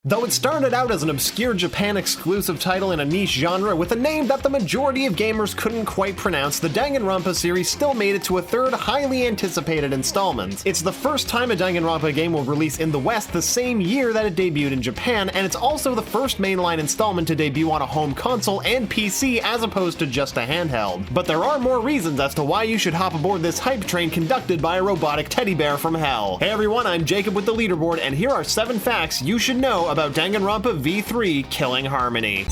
Though it started out as an obscure Japan-exclusive title in a niche genre with a name that the majority of gamers couldn't quite pronounce, the Danganronpa series still made it to a third, highly anticipated installment. It's the first time a Danganronpa game will release in the West the same year that it debuted in Japan, and it's also the first mainline installment to debut on a home console and PC as opposed to just a handheld. But there are more reasons as to why you should hop aboard this hype train conducted by a robotic teddy bear from hell. Hey everyone, I'm Jacob with the Leaderboard, and here are 7 facts you should know about Danganronpa V3 Killing Harmony.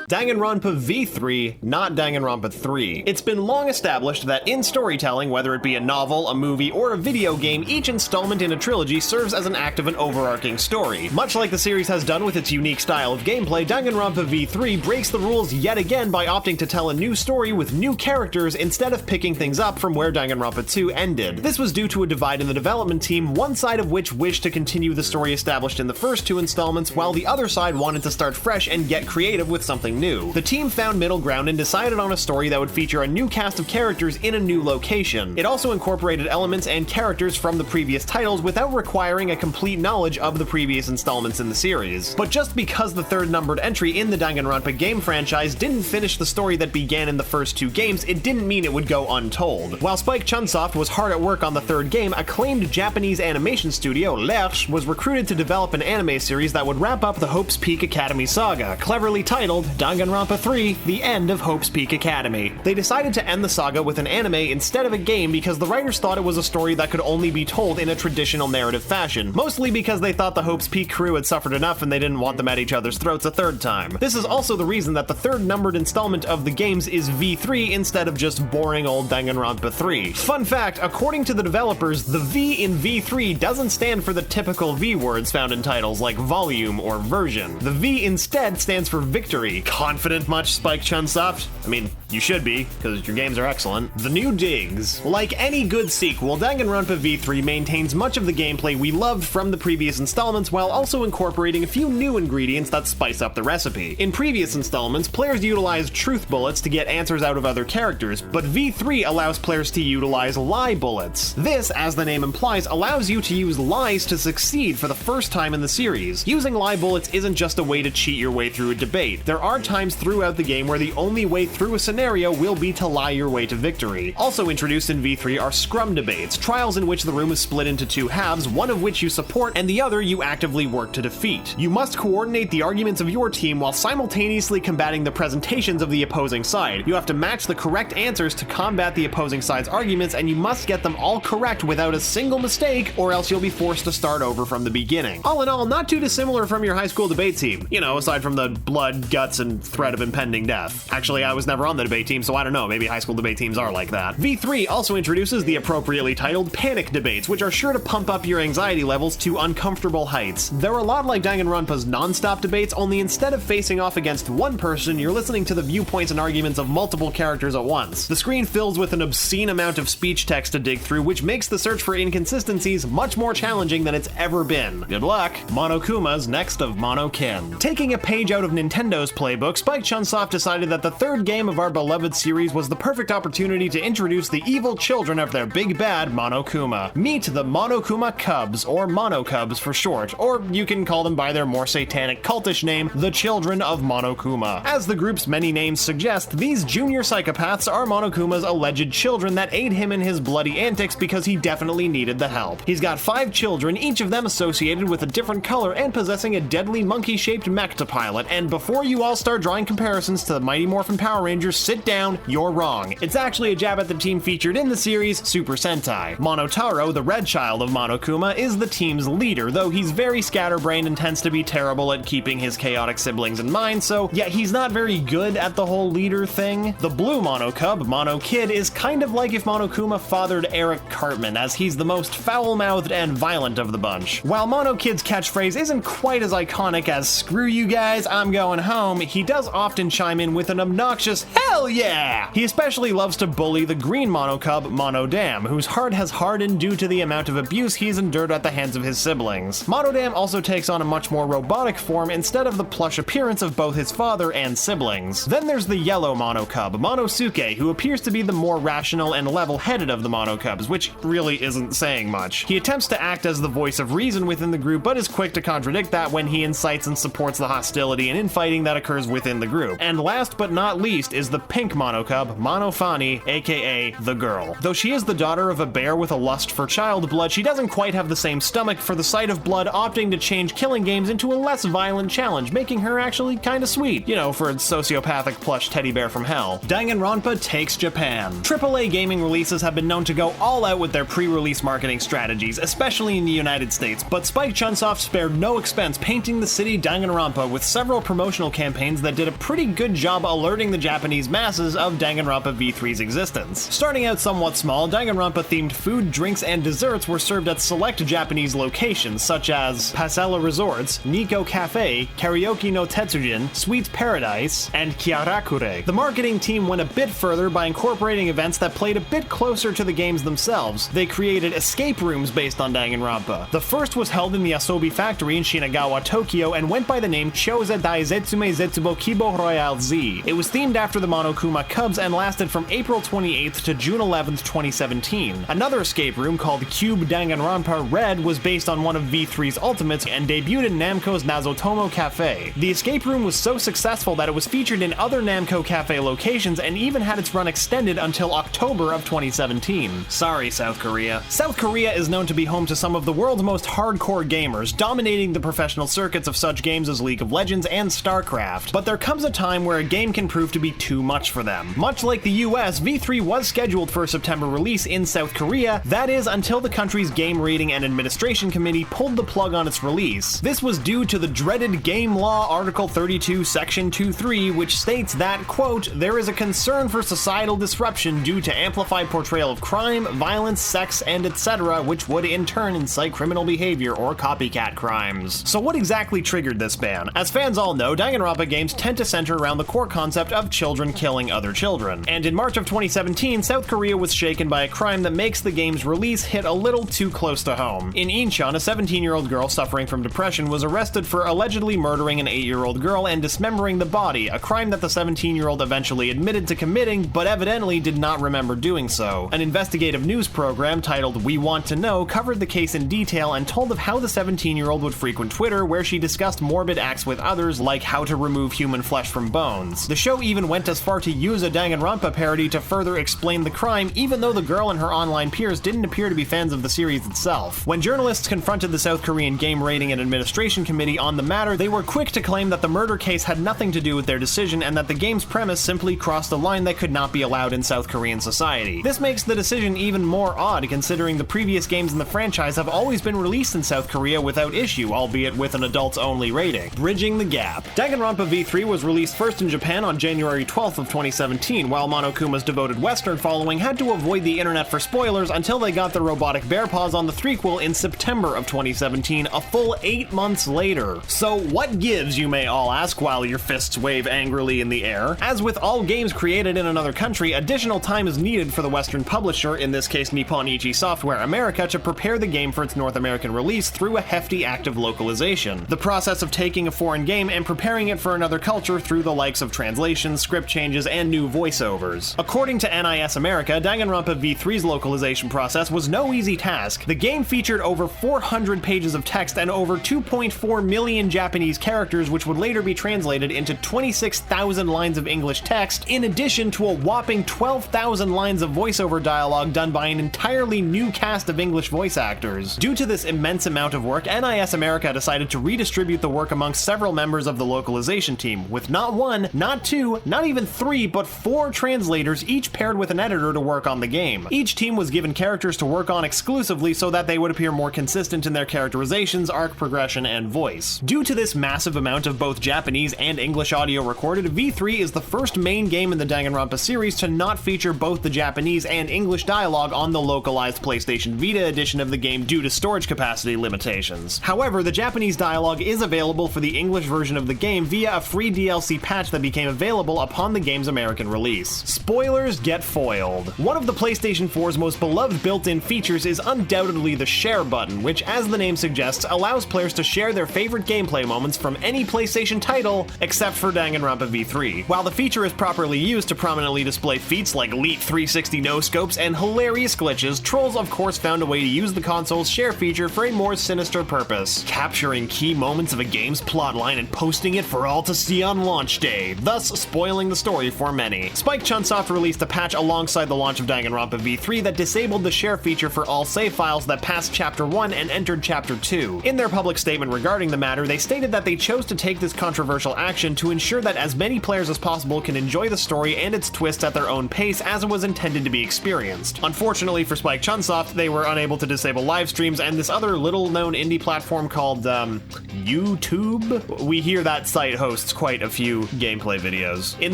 Danganronpa V3, not Danganronpa 3. It's been long established that in storytelling, whether it be a novel, a movie, or a video game, each installment in a trilogy serves as an act of an overarching story. Much like the series has done with its unique style of gameplay, Danganronpa V3 breaks the rules yet again by opting to tell a new story with new characters instead of picking things up from where Danganronpa 2 ended. This was due to a divide in the development team, one side of which wished to continue the story established in the first 2 installments, while the other side wanted to start fresh and get creative with something new. The team found middle ground and decided on a story that would feature a new cast of characters in a new location. It also incorporated elements and characters from the previous titles without requiring a complete knowledge of the previous installments in the series. But just because the third numbered entry in the Danganronpa game franchise didn't finish the story that began in the first 2 games, it didn't mean it would go untold. While Spike Chunsoft was hard at work on the third game, acclaimed Japanese animation studio Lerche was recruited to develop an anime series that would wrap up the Hope's Peak Academy saga, cleverly titled Danganronpa 3, The End of Hope's Peak Academy. They decided to end the saga with an anime instead of a game because the writers thought it was a story that could only be told in a traditional narrative fashion, mostly because they thought the Hope's Peak crew had suffered enough and they didn't want them at each other's throats a third time. This is also the reason that the third numbered installment of the games is V3 instead of just boring old Danganronpa 3. Fun fact, according to the developers, the V in V3 doesn't stand for the typical V words found in titles like volume or version. The V instead stands for victory. Confident much, Spike Chunsoft? I mean, you should be, because your games are excellent. The new digs. Like any good sequel, Danganronpa V3 maintains much of the gameplay we loved from the previous installments while also incorporating a few new ingredients that spice up the recipe. In previous installments, players utilized truth bullets to get answers out of other characters, but V3 allows players to utilize lie bullets. This, as the name implies, allows you to use lies to succeed for the first time in the series. Using lie bullets isn't just a way to cheat your way through a debate. There are times throughout the game where the only way through a scenario will be to lie your way to victory. Also introduced in V3 are scrum debates, trials in which the room is split into 2 halves, one of which you support and the other you actively work to defeat. You must coordinate the arguments of your team while simultaneously combating the presentations of the opposing side. You have to match the correct answers to combat the opposing side's arguments, and you must get them all correct without a single mistake, or else you'll be forced to start over from the beginning. All in all, not too dissimilar from your high school debate team. You know, aside from the blood, guts, and threat of impending death. Actually, I was never on the debate team, so I don't know, maybe high school debate teams are like that. V3 also introduces the appropriately titled panic debates, which are sure to pump up your anxiety levels to uncomfortable heights. They're a lot like Danganronpa's non-stop debates, only instead of facing off against one person, you're listening to the viewpoints and arguments of multiple characters at once. The screen fills with an obscene amount of speech text to dig through, which makes the search for inconsistencies much more challenging than it's ever been. Good luck! Monokuma's next of Monokin. Taking a page out of Nintendo's playbook, Spike Chunsoft decided that the third game of our beloved series was the perfect opportunity to introduce the evil children of their big bad Monokuma. Meet the Monokuma Cubs, or Monocubs for short, or you can call them by their more satanic cultish name, the Children of Monokuma. As the group's many names suggest, these junior psychopaths are Monokuma's alleged children that aid him in his bloody antics because he definitely needed the help. He's got 5 children, each of them associated with a different color and possessing a deadly monkey-shaped mech to pilot, and before you all start drawing comparisons to the Mighty Morphin Power Rangers, sit down, you're wrong. It's actually a jab at the team featured in the series, Super Sentai. Monotaro, the red child of Monokuma, is the team's leader, though he's very scatterbrained and tends to be terrible at keeping his chaotic siblings in mind, so yeah, he's not very good at the whole leader thing. The blue Monokub, Monokid, is kind of like if Monokuma fathered Eric Cartman, as he's the most foul-mouthed and violent of the bunch. While Monokid's catchphrase isn't quite as iconic as "screw you guys, I'm going home," he does often chime in with an obnoxious "hell Hell yeah! He especially loves to bully the green monocub, Monodam, whose heart has hardened due to the amount of abuse he's endured at the hands of his siblings. Monodam also takes on a much more robotic form instead of the plush appearance of both his father and siblings. Then there's the yellow monocub, Monosuke, who appears to be the more rational and level-headed of the monocubs, which really isn't saying much. He attempts to act as the voice of reason within the group, but is quick to contradict that when he incites and supports the hostility and infighting that occurs within the group. And last but not least is the pink monocub, Monofani, aka the girl. Though she is the daughter of a bear with a lust for child blood, she doesn't quite have the same stomach for the sight of blood, opting to change killing games into a less violent challenge, making her actually kinda sweet, you know, for a sociopathic plush teddy bear from hell. Danganronpa takes Japan. AAA gaming releases have been known to go all out with their pre-release marketing strategies, especially in the United States, but Spike Chunsoft spared no expense painting the city Danganronpa with several promotional campaigns that did a pretty good job alerting the Japanese masses of Danganronpa V3's existence. Starting out somewhat small, Danganronpa-themed food, drinks, and desserts were served at select Japanese locations such as Pasella Resorts, Nikko Cafe, Karaoke no Tetsujin, Sweets Paradise, and Kyarakure. The marketing team went a bit further by incorporating events that played a bit closer to the games themselves. They created escape rooms based on Danganronpa. The first was held in the Asobi Factory in Shinagawa, Tokyo, and went by the name Choza Daizetsume Zetsubo Kibo Royale Z. It was themed after the Monokuma Cubs and lasted from April 28th to June 11th, 2017. Another escape room called Cube Danganronpa Red was based on one of V3's ultimates and debuted in Namco's Nazotomo Cafe. The escape room was so successful that it was featured in other Namco Cafe locations and even had its run extended until October of 2017. Sorry, South Korea. South Korea is known to be home to some of the world's most hardcore gamers, dominating the professional circuits of such games as League of Legends and StarCraft. But there comes a time where a game can prove to be too much for them. Much like the US, V3 was scheduled for a September release in South Korea, that is until the country's Game Rating and Administration Committee pulled the plug on its release. This was due to the dreaded Game Law Article 32 Section 2.3, which states that, quote, there is a concern for societal disruption due to amplified portrayal of crime, violence, sex, and etc., which would in turn incite criminal behavior or copycat crimes. So what exactly triggered this ban? As fans all know, Danganronpa games tend to center around the core concept of children killing other children. And in March of 2017, South Korea was shaken by a crime that makes the game's release hit a little too close to home. In Incheon, a 17-year-old girl suffering from depression was arrested for allegedly murdering an 8-year-old girl and dismembering the body, a crime that the 17-year-old eventually admitted to committing, but evidently did not remember doing so. An investigative news program titled We Want to Know covered the case in detail and told of how the 17-year-old would frequent Twitter, where she discussed morbid acts with others, like how to remove human flesh from bones. The show even went as far to use a Danganronpa parody to further explain the crime, even though the girl and her online peers didn't appear to be fans of the series itself. When journalists confronted the South Korean Game Rating and Administration Committee on the matter, they were quick to claim that the murder case had nothing to do with their decision and that the game's premise simply crossed a line that could not be allowed in South Korean society. This makes the decision even more odd, considering the previous games in the franchise have always been released in South Korea without issue, albeit with an adults-only rating. Bridging the gap. Danganronpa V3 was released first in Japan on January 12th of 2017, while Monokuma's devoted Western following had to avoid the internet for spoilers until they got the robotic bear paws on the threequel in September of 2017, a full 8 months later. So what gives, you may all ask, while your fists wave angrily in the air? As with all games created in another country, additional time is needed for the Western publisher, in this case Nippon Ichi Software America, to prepare the game for its North American release through a hefty act of localization. The process of taking a foreign game and preparing it for another culture through the likes of translations, script changes, and new voiceovers. According to NIS America, Danganronpa V3's localization process was no easy task. The game featured over 400 pages of text and over 2.4 million Japanese characters, which would later be translated into 26,000 lines of English text, in addition to a whopping 12,000 lines of voiceover dialogue done by an entirely new cast of English voice actors. Due to this immense amount of work, NIS America decided to redistribute the work amongst several members of the localization team, with not one, not two, not even three, but 4 translators, each paired with an editor to work on the game. Each team was given characters to work on exclusively so that they would appear more consistent in their characterizations, arc progression, and voice. Due to this massive amount of both Japanese and English audio recorded, V3 is the first main game in the Danganronpa series to not feature both the Japanese and English dialogue on the localized PlayStation Vita edition of the game due to storage capacity limitations. However, the Japanese dialogue is available for the English version of the game via a free DLC patch that became available upon the game's American release. Spoilers get foiled. One of the PlayStation 4's most beloved built-in features is undoubtedly the share button, which, as the name suggests, allows players to share their favorite gameplay moments from any PlayStation title, except for Danganronpa V3. While the feature is properly used to prominently display feats like elite 360 no-scopes and hilarious glitches, trolls of course found a way to use the console's share feature for a more sinister purpose, capturing key moments of a game's plotline and posting it for all to see on launch day, thus spoiling the story for many. Spike Chunsoft released a patch alongside the launch of Danganronpa V3 that disabled the share feature for all save files that passed Chapter 1 and entered Chapter 2. In their public statement regarding the matter, they stated that they chose to take this controversial action to ensure that as many players as possible can enjoy the story and its twists at their own pace as it was intended to be experienced. Unfortunately for Spike Chunsoft, they were unable to disable live streams and this other little-known indie platform called, YouTube? We hear that site hosts quite a few gameplay videos. In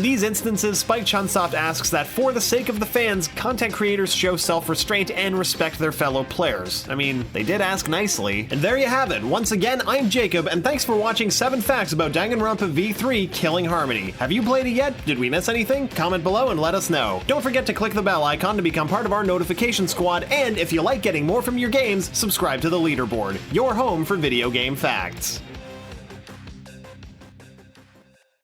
these instances, Spike Chunsoft asks that for the sake of the fans, content creators show self-restraint and respect their fellow players. I mean, they did ask nicely. And there you have it. Once again, I'm Jacob, and thanks for watching 7 Facts about Danganronpa V3 Killing Harmony. Have you played it yet? Did we miss anything? Comment below and let us know. Don't forget to click the bell icon to become part of our notification squad, and if you like getting more from your games, subscribe to the Leaderboard, your home for video game facts.